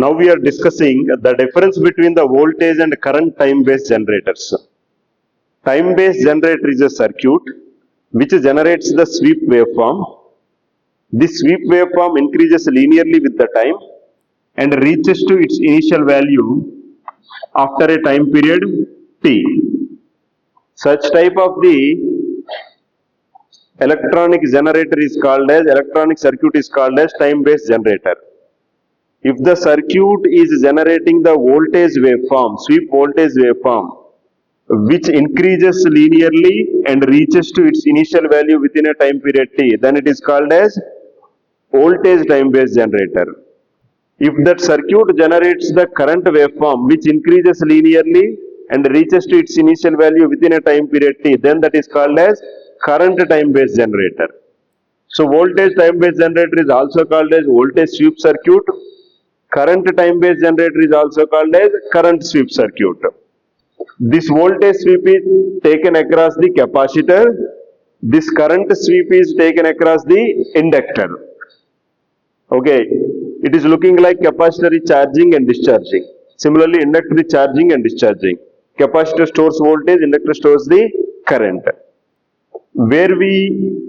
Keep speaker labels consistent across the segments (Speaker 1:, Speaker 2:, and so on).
Speaker 1: Now we are discussing the difference between the voltage and current time-based generators. Time-based generator is a circuit which generates the sweep waveform. This sweep waveform increases linearly with the time and reaches to its initial value after a time period t. Such type of the electronic generator is called as, electronic circuit is called as time-based generator. If the circuit is generating the voltage waveform, sweep voltage waveform, which increases linearly and reaches to its initial value within a time period t, then it is called as voltage time-based generator. If that circuit generates the current waveform which increases linearly and reaches to its initial value within a time period t, then that is called as current time-based generator. So voltage time-based generator is also called as voltage sweep circuit. Current time-based generator is also called as current sweep circuit. This voltage sweep is taken across the capacitor. This current sweep is taken across the inductor. Okay, it is looking like capacitor is charging and discharging. Similarly, inductor is charging and discharging. Capacitor stores voltage, inductor stores the current. Where we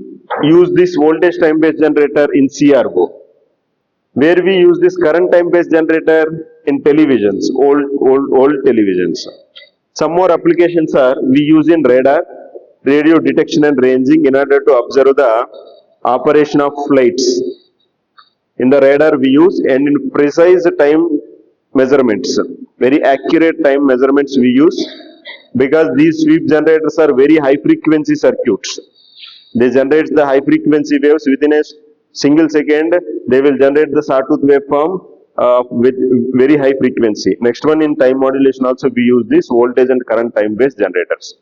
Speaker 1: use this voltage time-based generator in CRO. Where we use this current time-based generator in televisions, old televisions. Some more applications are we use in radar, radio detection and ranging in order to observe the operation of flights. In the radar we use, and in precise time measurements, very accurate time measurements we use, because these sweep generators are very high frequency circuits. They generate the high frequency waves within a single second. They will generate the sawtooth waveform with very high frequency. Next one, in time modulation also we use this voltage and current time based generators.